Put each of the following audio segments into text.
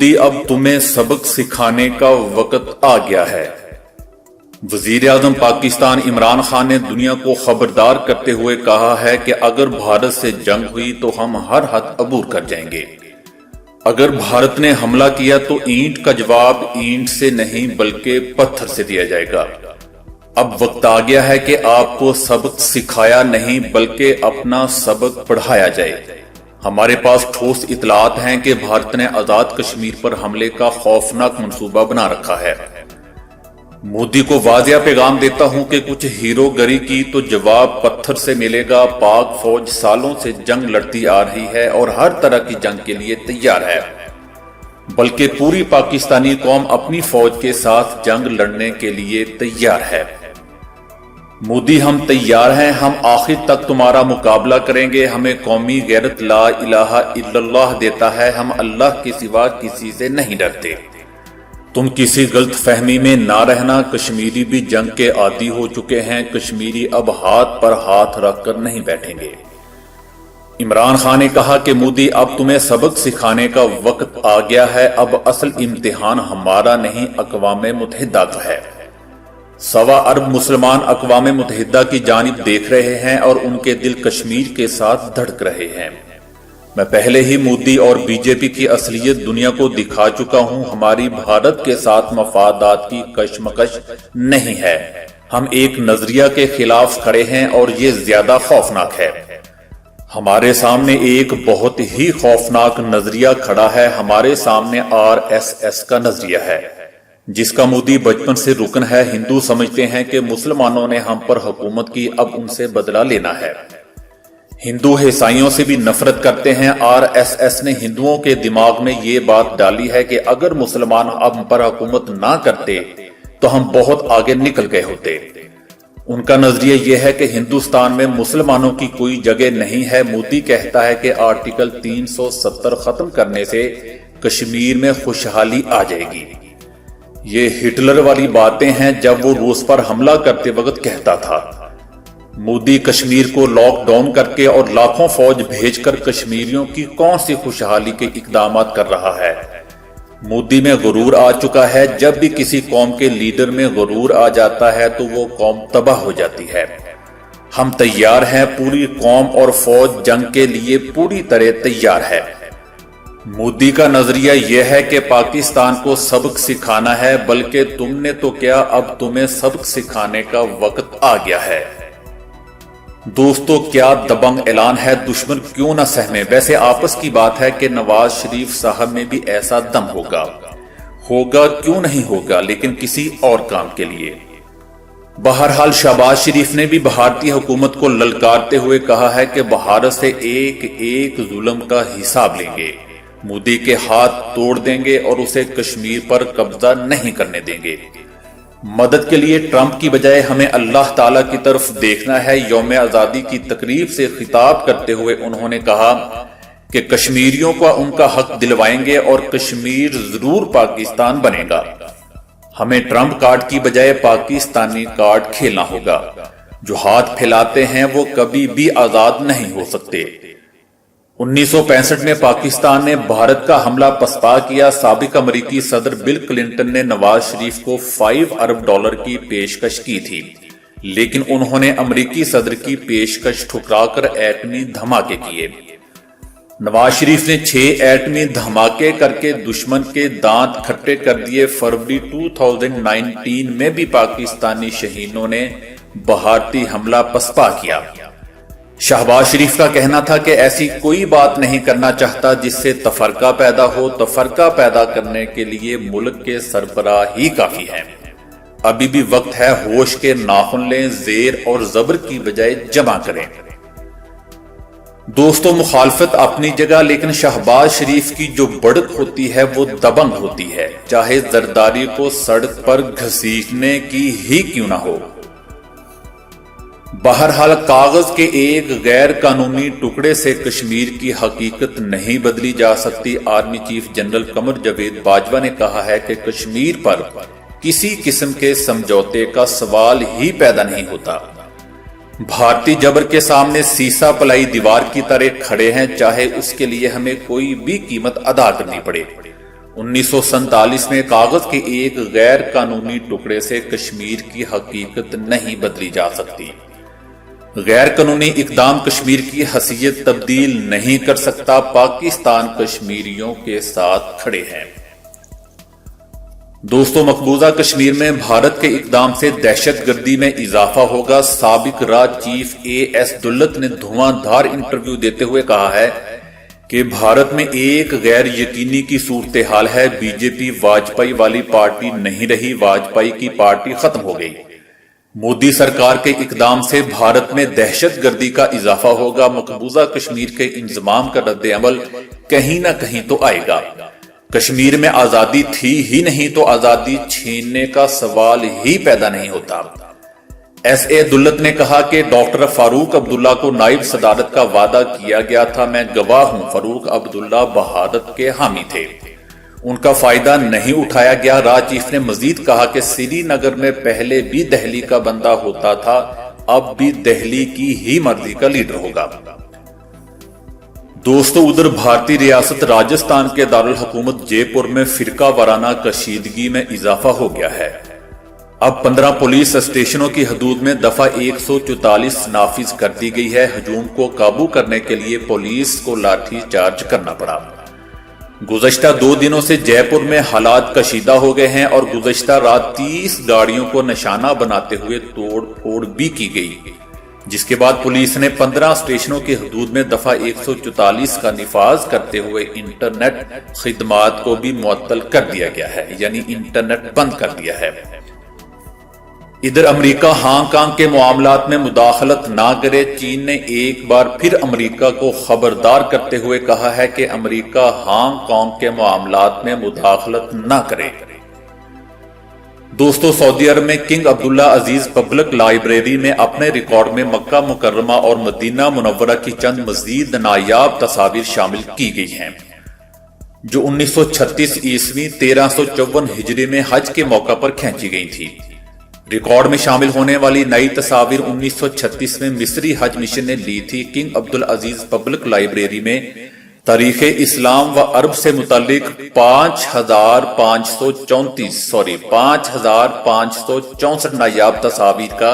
مودی اب تمہیں سبق سکھانے کا وقت آ گیا ہے۔ وزیر اعظم پاکستان عمران خان نے دنیا کو خبردار کرتے ہوئے کہا ہے کہ اگر بھارت سے جنگ ہوئی تو ہم ہر حد عبور کر جائیں گے۔ اگر بھارت نے حملہ کیا تو اینٹ کا جواب اینٹ سے نہیں بلکہ پتھر سے دیا جائے گا۔ اب وقت آ گیا ہے کہ آپ کو سبق سکھایا نہیں بلکہ اپنا سبق پڑھایا جائے۔ ہمارے پاس ٹھوس اطلاعات ہیں کہ بھارت نے آزاد کشمیر پر حملے کا خوفناک منصوبہ بنا رکھا ہے۔ مودی کو واضح پیغام دیتا ہوں کہ کچھ ہیرو گری کی تو جواب پتھر سے ملے گا۔ پاک فوج سالوں سے جنگ لڑتی آ رہی ہے اور ہر طرح کی جنگ کے لیے تیار ہے، بلکہ پوری پاکستانی قوم اپنی فوج کے ساتھ جنگ لڑنے کے لیے تیار ہے۔ مودی ہم تیار ہیں، ہم آخر تک تمہارا مقابلہ کریں گے۔ ہمیں قومی غیرت لا الہ الا اللہ دیتا ہے، ہم اللہ کے سوا کسی سے نہیں ڈرتے۔ تم کسی غلط فہمی میں نہ رہنا، کشمیری بھی جنگ کے عادی ہو چکے ہیں، کشمیری اب ہاتھ پر ہاتھ رکھ کر نہیں بیٹھیں گے۔ عمران خان نے کہا کہ مودی اب تمہیں سبق سکھانے کا وقت آ گیا ہے، اب اصل امتحان ہمارا نہیں اقوام متحدہ کا ہے۔ 1.25 ارب مسلمان اقوام متحدہ کی جانب دیکھ رہے ہیں اور ان کے دل کشمیر کے ساتھ دھڑک رہے ہیں۔ میں پہلے ہی مودی اور بی جے پی کی اصلیت دنیا کو دکھا چکا ہوں۔ ہماری بھارت کے ساتھ مفادات کی کشمکش نہیں ہے، ہم ایک نظریہ کے خلاف کھڑے ہیں اور یہ زیادہ خوفناک ہے۔ ہمارے سامنے ایک بہت ہی خوفناک نظریہ کھڑا ہے، ہمارے سامنے RSS کا نظریہ ہے، جس کا مودی بچپن سے رکن ہے۔ ہندو سمجھتے ہیں کہ مسلمانوں نے ہم پر حکومت کی، اب ان سے بدلہ لینا ہے۔ ہندو عیسائیوں سے بھی نفرت کرتے ہیں۔ RSS نے ہندوؤں کے دماغ میں یہ بات ڈالی ہے کہ اگر مسلمان ہم پر حکومت نہ کرتے تو ہم بہت آگے نکل گئے ہوتے۔ ان کا نظریہ یہ ہے کہ ہندوستان میں مسلمانوں کی کوئی جگہ نہیں ہے۔ مودی کہتا ہے کہ آرٹیکل 370 ختم کرنے سے کشمیر میں خوشحالی آ جائے گی۔ یہ ہٹلر والی باتیں ہیں جب وہ روس پر حملہ کرتے وقت کہتا تھا۔ مودی کشمیر کو لاک ڈاؤن کر کے اور لاکھوں فوج بھیج کر کشمیریوں کی کون سی خوشحالی کے اقدامات کر رہا ہے؟ مودی میں غرور آ چکا ہے۔ جب بھی کسی قوم کے لیڈر میں غرور آ جاتا ہے تو وہ قوم تباہ ہو جاتی ہے۔ ہم تیار ہیں، پوری قوم اور فوج جنگ کے لیے پوری طرح تیار ہے۔ مودی کا نظریہ یہ ہے کہ پاکستان کو سبق سکھانا ہے، بلکہ تم نے تو کیا، اب تمہیں سبق سکھانے کا وقت آ گیا ہے۔ دوستو، کیا دبنگ اعلان ہے، دشمن کیوں نہ سہمے۔ ویسے آپس کی بات ہے کہ نواز شریف صاحب میں بھی ایسا دم ہوگا کیوں نہیں ہوگا، لیکن کسی اور کام کے لیے۔ بہرحال شہباز شریف نے بھی بھارتی حکومت کو للکارتے ہوئے کہا ہے کہ بھارت سے ایک ایک ظلم کا حساب لیں گے، مودی کے ہاتھ توڑ دیں گے اور اسے کشمیر پر قبضہ نہیں کرنے دیں گے۔ مدد کے لیے ٹرمپ کی بجائے ہمیں اللہ تعالیٰ کی طرف دیکھنا ہے۔ یوم آزادی کی تقریب سے خطاب کرتے ہوئے انہوں نے کہا کہ کشمیریوں کو ان کا حق دلوائیں گے اور کشمیر ضرور پاکستان بنے گا۔ ہمیں ٹرمپ کارڈ کی بجائے پاکستانی کارڈ کھیلنا ہوگا۔ جو ہاتھ پھیلاتے ہیں وہ کبھی بھی آزاد نہیں ہو سکتے۔ 1965 میں پاکستان نے بھارت کا حملہ پسپا کیا۔ سابق امریکی صدر بل کلنٹن نے نواز شریف کو $5 ارب کی پیشکش کی تھی، لیکن انہوں نے امریکی صدر کی پیشکش ٹھکرا کر ایٹمی دھماکے کیے۔ نواز شریف نے 6 ایٹمی دھماکے کر کے دشمن کے دانت کھٹے کر دیے۔ فروری 2019 میں بھی پاکستانی شہینوں نے بھارتی حملہ پسپا کیا۔ شہباز شریف کا کہنا تھا کہ ایسی کوئی بات نہیں کرنا چاہتا جس سے تفرقہ پیدا ہو۔ تفرقہ پیدا کرنے کے لیے ملک کے سربراہ ہی کافی ہیں۔ ابھی بھی وقت ہے، ہوش کے ناخن لیں، زیر اور زبر کی بجائے جمع کریں۔ دوستو، مخالفت اپنی جگہ، لیکن شہباز شریف کی جو بڑک ہوتی ہے وہ دبنگ ہوتی ہے، چاہے زرداری کو سڑک پر گھسیٹنے کی ہی کیوں نہ ہو۔ بہرحال کاغذ کے ایک غیر قانونی ٹکڑے سے کشمیر کی حقیقت نہیں بدلی جا سکتی۔ Army chief general Qamar Javed Bajwa نے کہا ہے کہ کشمیر پر کسی قسم کے سمجھوتے کا سوال ہی پیدا نہیں ہوتا۔ بھارتی جبر کے سامنے سیسا پلائی دیوار کی طرح کھڑے ہیں، چاہے اس کے لیے ہمیں کوئی بھی قیمت ادا کرنی پڑے۔ 1947 میں کاغذ کے ایک غیر قانونی ٹکڑے سے کشمیر کی حقیقت نہیں بدلی جا سکتی۔ غیر قانونی اقدام کشمیر کی حیثیت تبدیل نہیں کر سکتا۔ پاکستان کشمیریوں کے ساتھ کھڑے ہیں۔ دوستو، مقبوضہ کشمیر میں بھارت کے اقدام سے دہشت گردی میں اضافہ ہوگا۔ سابق راج چیف AS دولت نے دھواں دھار انٹرویو دیتے ہوئے کہا ہے کہ بھارت میں ایک غیر یقینی کی صورتحال ہے۔ BJP واجپئی والی پارٹی نہیں رہی، واجپئی کی پارٹی ختم ہو گئی۔ مودی سرکار کے اقدام سے بھارت میں دہشت گردی کا اضافہ ہوگا۔ مقبوضہ کشمیر کے انضمام کا رد عمل کہیں نہ کہیں تو آئے گا۔ کشمیر میں آزادی تھی ہی نہیں تو آزادی چھیننے کا سوال ہی پیدا نہیں ہوتا۔ SA دولت نے کہا کہ ڈاکٹر فاروق عبداللہ کو نائب صدارت کا وعدہ کیا گیا تھا۔ میں گواہ ہوں، فاروق عبداللہ بہادت کے حامی تھے، ان کا فائدہ نہیں اٹھایا گیا۔ راج چیف نے مزید کہا کہ سری نگر میں پہلے بھی دہلی کا بندہ ہوتا تھا، اب بھی دہلی کی ہی مرضی کا لیڈر ہوگا۔ دوستو، ادھر بھارتی ریاست راجستھان کے دارالحکومت جے پور میں فرقہ وارانہ کشیدگی میں اضافہ ہو گیا ہے۔ اب 15 پولیس اسٹیشنوں کی حدود میں دفعہ 144 نافذ کر دی گئی ہے۔ ہجوم کو قابو کرنے کے لیے پولیس کو لاٹھی چارج کرنا پڑا۔ گزشتہ 2 دنوں سے جے پور میں حالات کشیدہ ہو گئے ہیں اور گزشتہ رات 30 گاڑیوں کو نشانہ بناتے ہوئے توڑ پھوڑ بھی کی گئی، جس کے بعد پولیس نے 15 اسٹیشنوں کی حدود میں دفعہ 144 کا نفاذ کرتے ہوئے انٹرنیٹ خدمات کو بھی معطل کر دیا گیا ہے، یعنی انٹرنیٹ بند کر دیا ہے۔ ادھر امریکہ ہانگ کانگ کے معاملات میں مداخلت نہ کرے۔ چین نے ایک بار پھر امریکہ کو خبردار کرتے ہوئے کہا ہے کہ امریکہ ہانگ کانگ کے معاملات میں مداخلت نہ کرے۔ دوستو، سعودی عرب میں کنگ عبداللہ عزیز پبلک لائبریری میں اپنے ریکارڈ میں مکہ مکرمہ اور مدینہ منورہ کی چند مزید نایاب تصاویر شامل کی گئی ہیں، جو 1936 عیسوی 1354 ہجری میں حج کے موقع پر کھینچی گئی تھی۔ ریکارڈ میں شامل ہونے والی نئی تصاویر 1936 میں مصری حج مشن نے لی تھی۔ کنگ عبدالعزیز پبلک لائبریری میں تاریخ اسلام و عرب سے متعلق 5564 نایاب تصاویر کا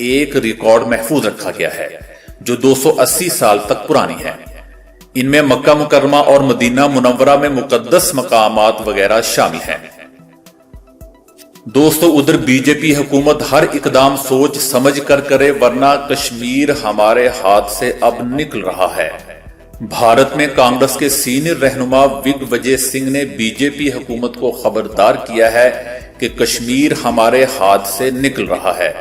ایک ریکارڈ محفوظ رکھا گیا ہے، جو 280 سال تک پرانی ہے۔ ان میں مکہ مکرمہ اور مدینہ منورہ میں مقدس مقامات وغیرہ شامل ہیں۔ دوستو، ادھر BJP حکومت ہر اقدام سوچ سمجھ کر کرے، ورنہ کشمیر ہمارے ہاتھ سے اب نکل رہا ہے۔ بھارت میں کانگریس کے سینئر رہنما وگ وجے سنگھ نے BJP حکومت کو خبردار کیا ہے کہ کشمیر ہمارے ہاتھ سے نکل رہا ہے۔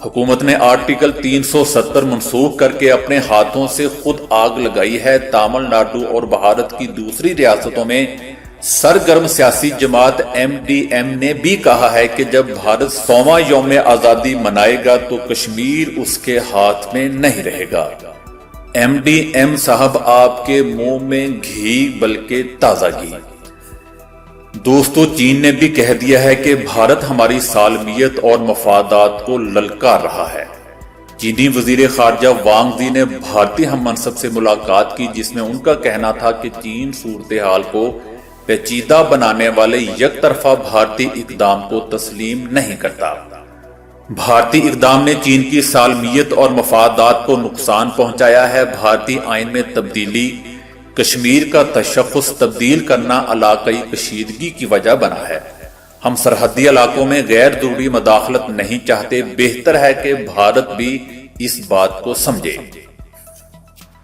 حکومت نے آرٹیکل 370 منسوخ کر کے اپنے ہاتھوں سے خود آگ لگائی ہے۔ تامل ناڈو اور بھارت کی دوسری ریاستوں میں سرگرم سیاسی جماعت MDM نے بھی کہا ہے کہ جب بھارت 100واں یوم آزادی منائے گا تو کشمیر اس کے ہاتھ میں نہیں رہے گا۔ MDM صاحب، آپ کے منہ میں گھی بلکہ تازہ گھی۔ دوستو، چین نے بھی کہہ دیا ہے کہ بھارت ہماری سالمیت اور مفادات کو للکار رہا ہے۔ چینی وزیر خارجہ وانگ زی نے بھارتی ہم منصب سے ملاقات کی، جس میں ان کا کہنا تھا کہ چین صورتحال کو پیچیدہ بنانے والے یک طرفہ بھارتی اقدام کو تسلیم نہیں کرتا۔ بھارتی اقدام نے چین کی سالمیت اور مفادات کو نقصان پہنچایا ہے۔ بھارتی آئین میں تبدیلی، کشمیر کا تشخص تبدیل کرنا علاقائی کشیدگی کی وجہ بنا ہے۔ ہم سرحدی علاقوں میں غیر ضروری مداخلت نہیں چاہتے۔ بہتر ہے کہ بھارت بھی اس بات کو سمجھے۔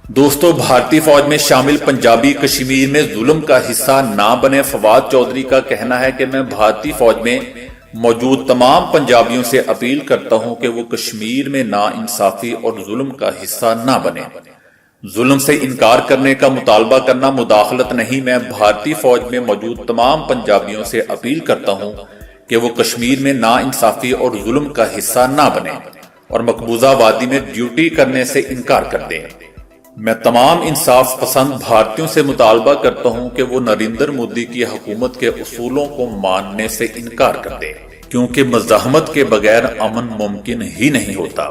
دوستو، بھارتی فوج میں شامل پنجابی کشمیر میں ظلم کا حصہ نہ بنے۔ فواد چودھری کا کہنا ہے کہ میں بھارتی فوج میں موجود تمام پنجابیوں سے اپیل کرتا ہوں کہ وہ کشمیر میں ناانصافی اور ظلم کا حصہ نہ بنے۔ ظلم سے انکار کرنے کا مطالبہ کرنا مداخلت نہیں۔ میں بھارتی فوج میں موجود تمام پنجابیوں سے اپیل کرتا ہوں کہ وہ کشمیر میں ناانصافی اور ظلم کا حصہ نہ بنے اور مقبوضہ وادی میں ڈیوٹی کرنے سے انکار کر دیں۔ میں تمام انصاف پسند بھارتیوں سے مطالبہ کرتا ہوں کہ وہ نریندر مودی کی حکومت کے اصولوں کو ماننے سے انکار کر دیں، کیونکہ مزاحمت کے بغیر امن ممکن ہی نہیں ہوتا۔